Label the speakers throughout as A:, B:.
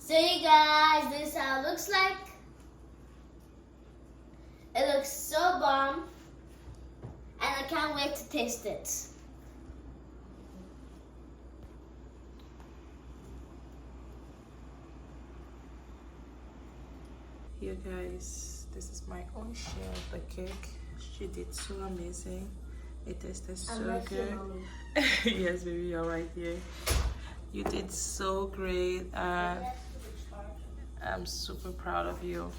A: So you guys, this is how it looks like. It looks so bomb, and I can't wait to taste it.
B: Here guys, this is my own share of the cake. She did so amazing. It tasted so good. Yes baby, you're right here. You did so great. I'm super proud of you.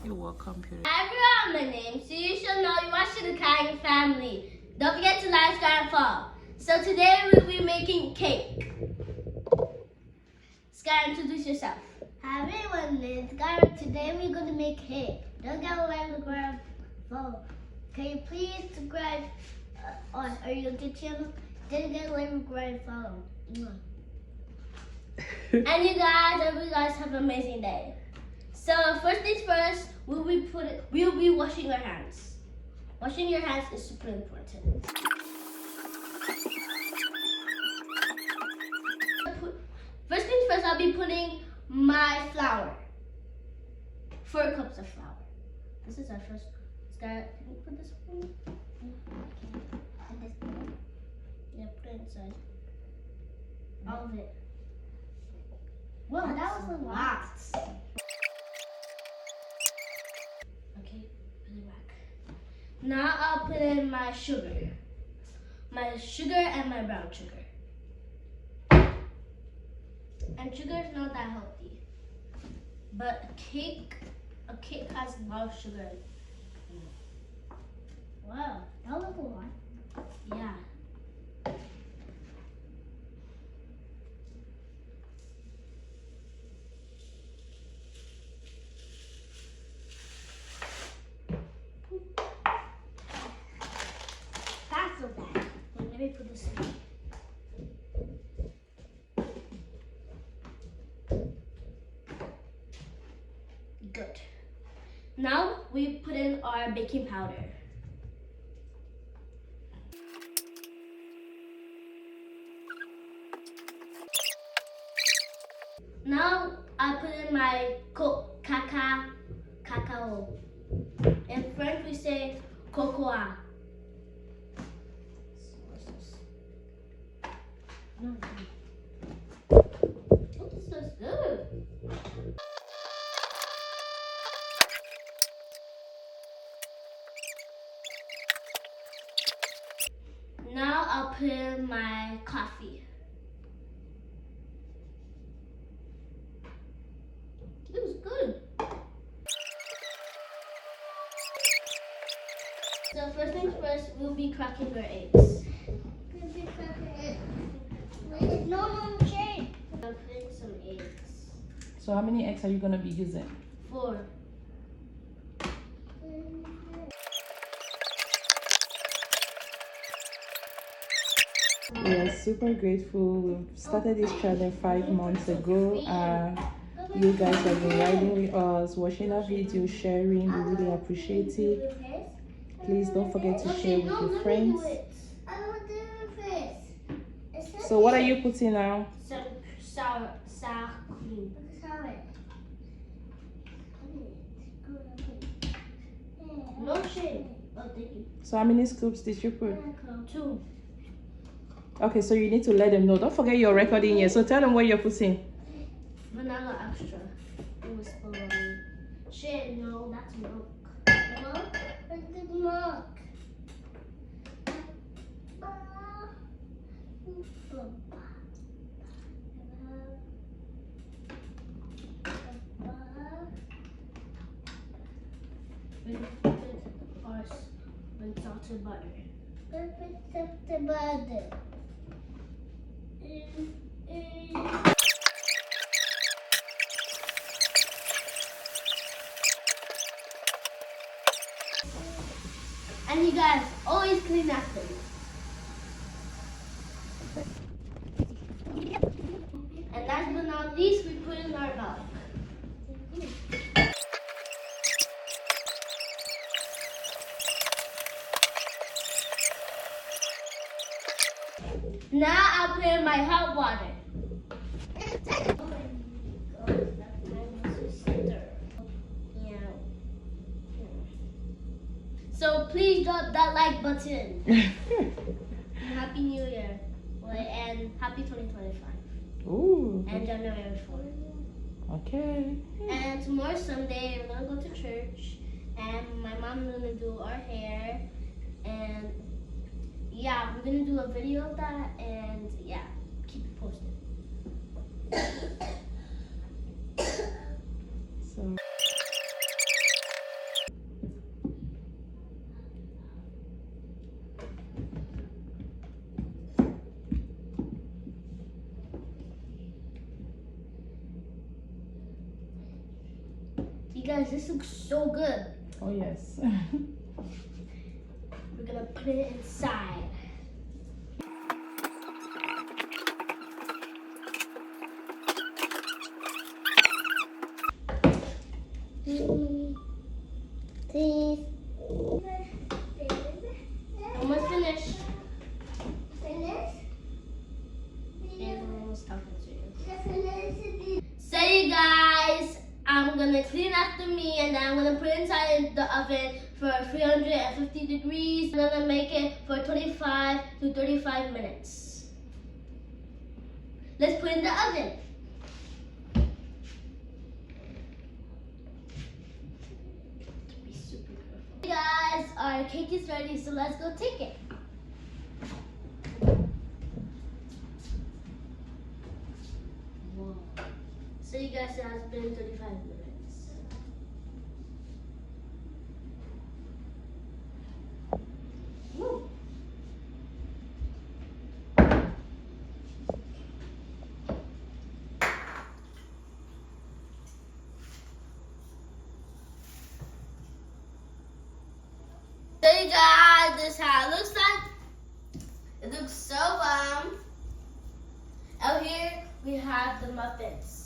B: You're welcome, beauty.
A: Hi everyone, my name's you should know you're watching the Craving family. Don't forget to like, subscribe, and follow. So today we'll be making cake. Sky, introduce yourself. Hi everyone, it's Sky. Today we're going to make cake. Don't get away with grab follow. Can you please subscribe on our YouTube channel? Don't get away with grab follow. And you guys, I hope you guys have an amazing day. So first things first, we'll be washing our hands. Washing your hands is super important. First things first, I'll be putting my flour. 4 cups of flour. This is our first. Sky, can you put this one? Okay. And this one. Yeah, put it inside. All of it. Whoa, that was a lot. Okay, put it back. Now I'll put in my sugar. My sugar and my brown sugar. And sugar is not that healthy. But a cake has a lot of sugar. Wow, that was a lot. Yeah. That's so bad. Wait, let me put this in. Good. Now we put in our baking powder. Now I put in my cacao. In French we say cocoa. Oh, this looks good. Now I'll put in my coffee. It was good. So first things first, we'll be cracking our eggs. Wait, no, Mom, change. I'm putting some eggs.
B: So how many eggs are you gonna be using?
A: 4.
B: We are super grateful. We started this challenge 5 months ago. You guys have been riding with us, watching our videos, sharing. We really appreciate it. Please don't forget to share with your friends. So what are you putting now?
A: Some sour cream. No shame. Oh, thank you.
B: So how many scoops did you put?
A: 2.
B: Okay, so you need to let them know. Don't forget you're recording here. So tell them what you're putting.
A: Vanilla extra. It was full of me. Shit, no, that's milk. Milk? Where's the milk? We put ours with salted butter. Salted butter. And you guys always clean after me. And last but not least, we put in our milk. Now I'll put in my hot water. beat up that like button. Happy New Year. And happy 2025.
B: Ooh.
A: And January 4th.
B: Okay.
A: And tomorrow Sunday we're gonna go to church, and my mom's gonna do our hair, and yeah, we're gonna do a video of that, and yeah, keep it posted.
B: So.
A: You guys, this looks so good.
B: Oh yes.
A: We're gonna put it inside. Please. Almost finished. Finished? And almost talking to you. So you guys, I'm gonna clean after me, and then I'm gonna put it inside the oven for 350 degrees. I'm gonna make it for 25 to 35 minutes. Let's put it in the oven. Be super beautiful. Hey guys, our cake is ready, so let's go take it. Whoa. So you guys, it has been 35 minutes. Woo. So you guys, this is how it looks like. It looks so bomb. Out here we have the muffins.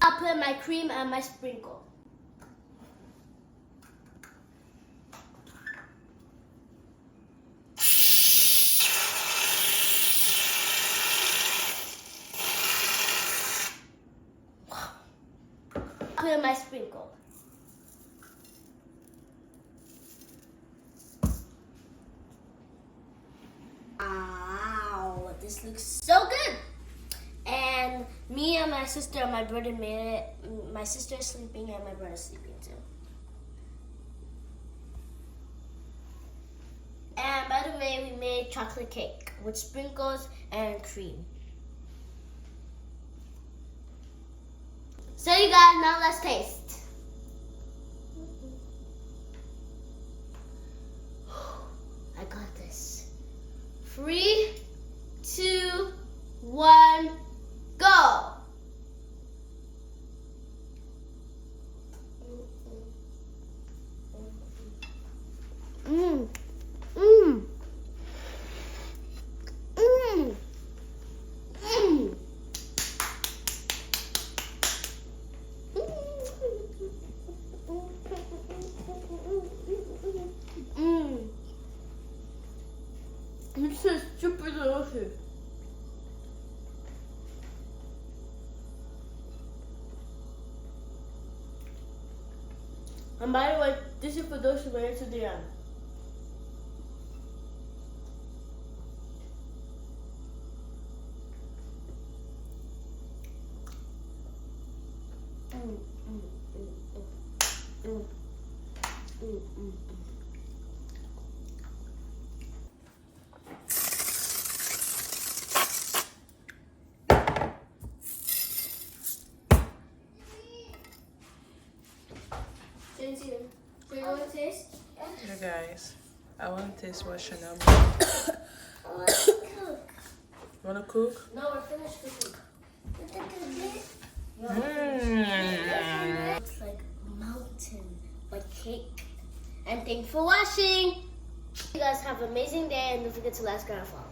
A: I'll put my cream and my sprinkle. Put in my sprinkle. Wow, this looks so good. And me and my sister and my brother made it. My sister is sleeping and my brother is sleeping too. And by the way, we made chocolate cake with sprinkles and cream. So you guys, now let's taste. I got this. 3, 2, 1, go. Mmm. Mmm. Mmm. Mmm. Mmm. This is super delicious. And by the way, this is for those who made it to the end. So you want to taste?
B: Hey guys, I want to taste what Chanel made.
A: I want to cook.
B: You want to cook?
A: No, we're finished cooking.
B: Mmm.
A: It's like mountain, like cake. And thanks for watching. You guys have an amazing day, and don't forget to like, subscribe, and follow.